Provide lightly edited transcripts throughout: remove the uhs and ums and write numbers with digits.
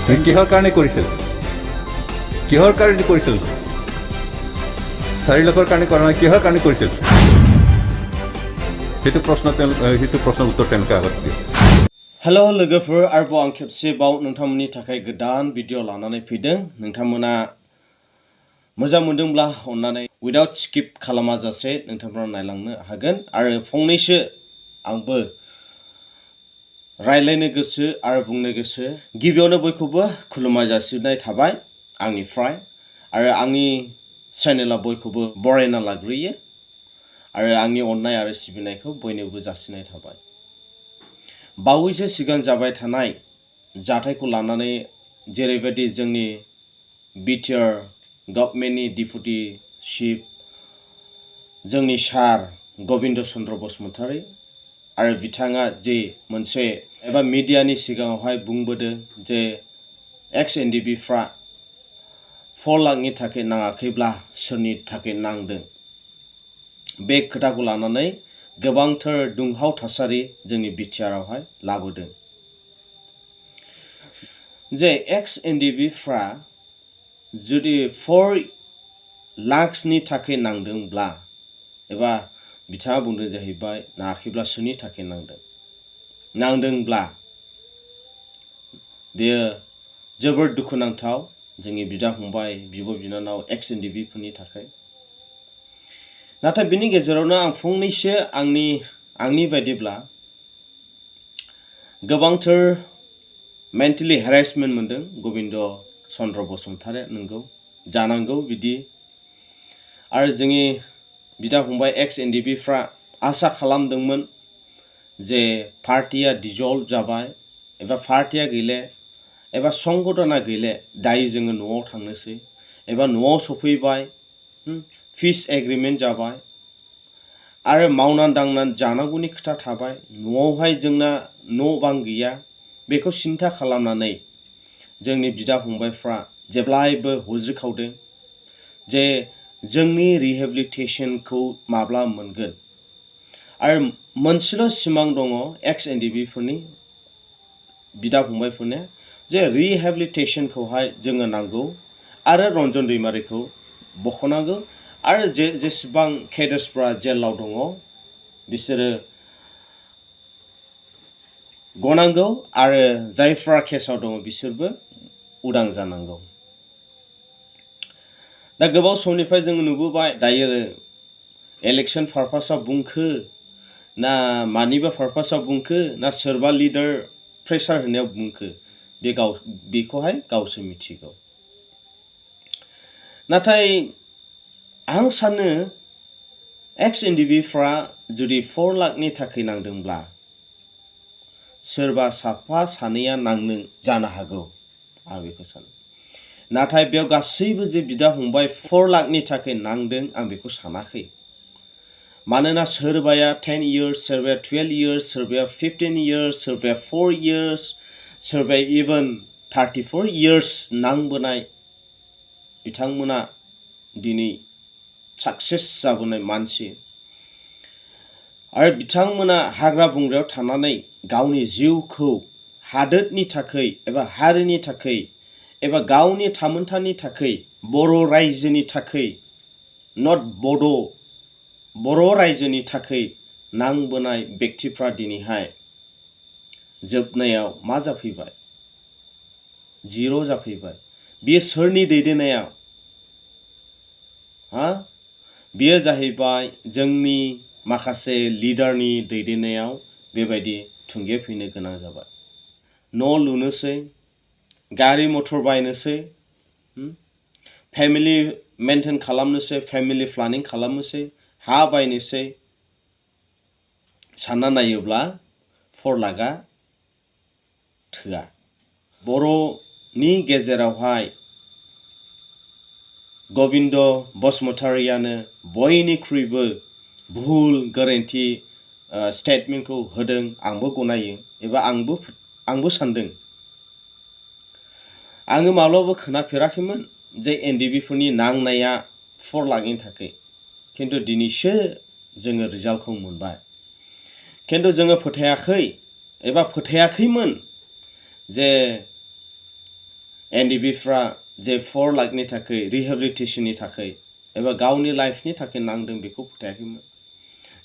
কিহৰ কাৰণে কৰিছিল কিহৰ কাৰণে কৰিছিল 4 লাখৰ কাৰণে কৰা নাই কিহৰ কাৰণে কৰিছিল সেইটো প্ৰশ্নৰ উত্তৰ তেওঁলোকে আগত দিয়ে हेलो लोगोफोर आरोबाव आं खेबसेबाव नोंथांमोननि थाखाय गोदान भिडिअ लानानै फैदों नोंथांमोना मोजां मोनदोंब्ला अन्नानै उइदाउट स्किप खालामाजासे नोंथांमोना नायलांनो हागोन आरो फंनैसो आंबो रायलायनो गोसो आरो बुंनो गोसो गिबियावनो बयखौबो खुलुमनाय जासिनाय थाबाय आंनिफ्राय आरो आंनि चेनेला बयखौबो बरायना लाग्रोयो आरो आंनि अननाय आरो सिबिनायखौ बयनोबो जासिनाय थाबाय बावैसो सिगां जाबाय थानाय जाथायखौ लानानै जेरैबायदि जोंनि बिटिआर गभर्नमेन्टनि डिपुटि चिफ जोंनि सार गबिन्द चन्द्र बसुमतारी आरो बिथाङा जे मोनसे एबा मिडियानि सिगाङावहाय बुंबोदों जे एक्स एनडिबिफ्रा 4 लाखनि थाखाय नाङाखैब्ला सोरनि थाखाय नांदों बे खोथाखौ लानानै गोबांथार दुंहाव थासारि जोंनि बिटिआरआवहाय लाबोदों जे एक्स एनडिबिफ्रा जुदि 4 लाखनि थाखाय नांदोंब्ला एबा बिथाङा बुंदों जाहैबाय नाङाखैब्ला सोरनि थाखाय नांदोंब्ला बेयो जोबोर दुखुनांथाव जोंनि बिदा फंबाय बिब' बिनानाव एक्स एनडिबिफोरनि थाखाय नाथाय बिनि गेजेरावनो आं फंनैसो आंनि बायदिब्ला गोबांथार मेन्टेलि हेरेसमेन्ट मोनदों गबिन्द चन्द्र बसुमतारी नंगौ जानांगौ बिदि आरो जोंनि बिदा फंबाय एक्स एनडिबिफ्रा आसा खालामदोंमोन जे पार्टिया डिजल्भ जाबाय एबा पार्टिया गैले एबा संगठना गैले दायो जोङो न'आव थांनोसै एबा न'आव सफैबाय पिस एग्रिमेन्ट जाबाय आरो मावनानै दांनानै जानांगौनि खोथा थाबाय न'आवहाय जोंना न' बां गैया बेखौ सिन्था खालामनानै जोंनि बिदा फंबायफ्रा जेब्लायबो हुज्रिखावदों जे जोंनि रिहेबिलिटेसनखौ माब्ला मोनगोन आरो मोनसेल' सिमां दङ एक्स एनडिबिफोरनि बिदा फंबायफोरनो जे रिहेबिलिटेसनखौहाय जोङो नांगौ आरो रन्जन दैमारिखौ बख'नांगौ आरो जेसेबां केडार्सफ्रा जेलाव दङ बिसोरो गनांगौ आरो जायफ्रा केसाव दङ बिसोरबो उदां जानांगौ दा गोबाव समनिफ्राय जों नुबोबाय दायो इलेक्शन पारपासाव बुंखो ना मानिबा पारपासाव बुंखो ना सोरबा लिडार प्रेसार होनायाव बुंखो बेखौहाय गावसो मिथिगौ नाथाय आं सानो एक्स एनडिबिफ्रा जुदि 4 लाखनि थाखाय नांदोंब्ला सोरबा साफा सानैया नांनो जानो हागौ आं बेखौ सानो नाथाय बेयाव गासैबो जे बिदा फंबाय 4 लाखनि थाखाय नांदों आं बेखौ सानाखै मानोना सोरबाया 10 इयार्स सोरबाया 12 इयार्स सोरबाया 15 इयार्स सोरबाया 4 इयार्स सोरबाया इभेन 34 इयार्स नांबोनाय बिथांमोना दिनै सक्सेस जाबोनाय मानसि आरो बिथांमोना हाग्रा बंग्रायाव थानानै गावनि जिउखौ हादोरनि थाखाय एबा हारिनि थाखाय एबा गावनि थामोनथानि थाखाय बर' रायजोनि थाखाय नट बर' रायजोनि थाखाय नांबोनाय व्यक्तिफ्रा दिनैहाय जोबनायाव मा जाफैबाय जिर' जाफैबाय बियो सोरनि दैदेननायाव बियो जाहैबाय जोंनि माखासे लिडारनि दैदेननायाव बेबायदि थुंगे फैनो गोनां जाबाय न' लुनोसै गारि मटर बायनोसै फेमिलि मेनटेन खालामनोसै फेमिलि प्लानिं खालामनोसै हा बायनोसै सानना नायोब्ला 4 लाखआ थोआ बर'नि गेजेरावहाय गबिन्द बसुमतारियानो बयनिख्रुइबो भुल गोरोन्थि स्टेटमेन्टखौ होदों आंबो गनायो एबा आंबो सानदों आङो माब्लाबाबो खोनाफेराखैमोन जे एनडिबिफोरनि नांनाया 4 लाखनि थाखाय खिन्थु दिनैसो जोङो रिजाल्टखौ मोनबाय खिन्थु जोङो फोथायाखैमोन जे एनडिबिफ्रा जे 4 लाखनि थाखाय रिहेबिलिटेशननि थाखाय एबा गावनि लाइफनि थाखाय नांदों बेखौ फोथायाखैमोन।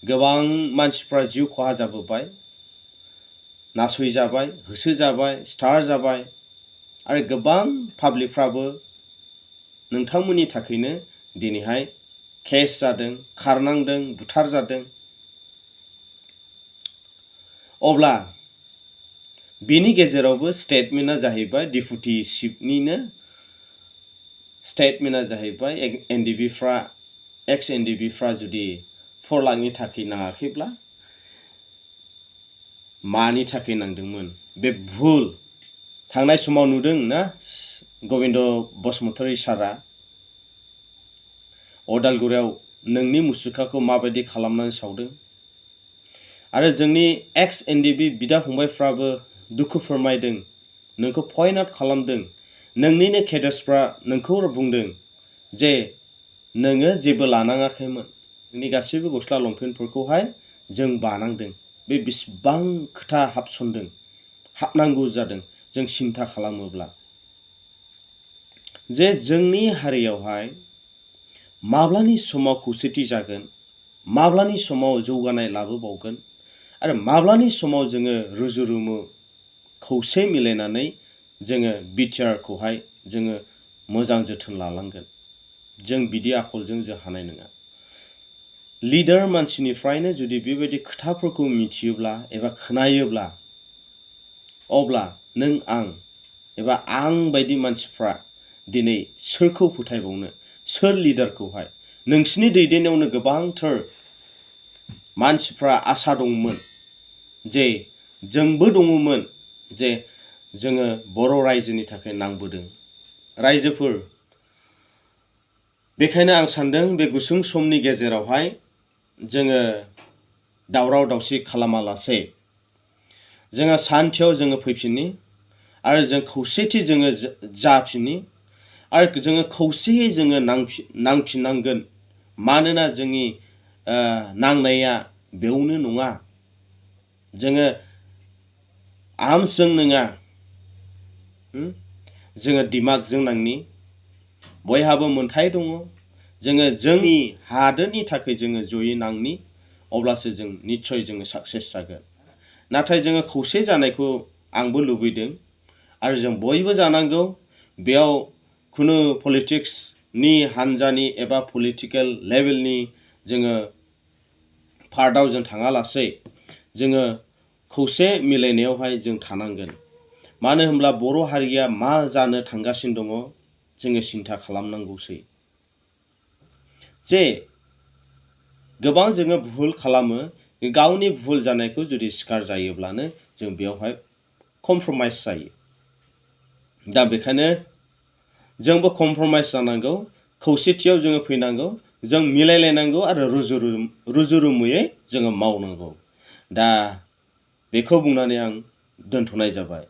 गोबां मानसिफ्रा जिउ खहा जाबोबाय, नासयजाबाय, होसोजाबाय, स्टार जाबाय आरो गोबां पाब्लिकफ्राबो नोंथांमोननि थाखायनो दिनैहाय केस जादों, खारनांदों, बुथार जादों। अब्ला बेनि गेजेरावबो स्टेटमेन्टआ जाहैबाय डिपुटि चिफनिनो स्टेटमेन्टआ जाहैबाय एनडिबिफ्रा एक्स एनडिबिफ्रा जुदि 4 लाखनि थाखाय नाङाखैब्ला मानि थाखाय नांदोंमोन बे भुल। थांनाय समाव नुदों ना गबिन्द बसुमतारी सारा अदालगुरियाव नोंनि मुसुखाखौ माबायदि खालामनानै सावदों आरो जोंनि एक्स एनडिबि बिदा फंबायफ्राबो दुखु फोरमायदों, नोंखौ पइन्ट आउट खालामदों। नोंनिनो केडार्सफ्रा नोंखौ बुंदों जे नोङो जेबो लानाङाखैमोन, नोंनि गासैबो गस्ला लंपेन्टफोरखौहाय जों बानांदों। बे बेसेबां खोथा हाबसनदों, हाबनांगौ जादों जों सिन्था खालामोब्ला जे जोंनि हारियावहाय माब्लानि समाव खौसेथि जागोन, माब्लानि समाव जौगानाय लाबोबावगोन आरो माब्लानि समाव जोङो रुजु-रुमु खौसे मिलायनानै जोङो बिटिआरखौहाय जोङो मोजां जोथोन लालांगोन। जों बिदि आखलजों जों हानाय नङा। लिडार मानसिनिफ्रायनो जुदि बेबायदि खोथाफोरखौ मिथियोब्ला एबा खोनायोब्ला अब्ला नों आं एबा आं बायदि मानसिफ्रा दिनै सोरखौ फोथायबावनो, सोर लिडारखौहाय? नोंसिनि दैदेननायावनो गोबांथार मानसिफ्रा आसा दंमोन जे जोंबो दङमोन जे जोङो बर' रायजोनि थाखाय नांबोदों। रायजोफोर, बेखायनो आं सान्दों बे गुसुं समनि गेजेरावहाय जोङो दावराव दावसि खालामालासे जोङो सान्थियाव जोङो फैफिननि आरो जों खौसेथि जोङो जाफिननि आरो जोङो खौसेयै जोङो नांफिननांगोन। मानोना जोंनि नांनाया बेवनो नङा, जोङो आर्मसजों नङा, जोङो दिमागजों नांनि। बयहाबो मोन्थाय दङ। जोङो जोंनि हादोरनि थाखाय जोङो जयै नांनि, अब्लासो जों निस्सय जोङो साक्सेस जागोन। नाथाय जोङो खौसे जानायखौ आंबो लुबैदों आरो जों बयबो जानांगौ। बेयाव खुनु पलिटिक्सनि हान्जानि एबा पलिटिकेल लेभेलनि जोङो पार्टआव जों थाङालासे जोङो खौसे मिलायनायावहाय जों थानांगोन। मानो होनब्ला बर' हारिया मा जानो थांगासिनो दङ जोङो सिन्था खालामनांगौसै। जे गोबां जोङो भुल खालामो, गावनि भुल जानायखौ जुदि सिखार जायोब्लानो जों बेयावहाय कमप्रमाइस जायो। दा बेखायनो जोंबो कमप्रमाइस जानांगौ, खौसेथियाव जोङो फैनांगौ, जों मिलायलायनांगौ आरो रुजु-रुमुयै जोङो मावनांगौ। दा बेखौ बुंनानै आं दोनथ'नाय जाबाय।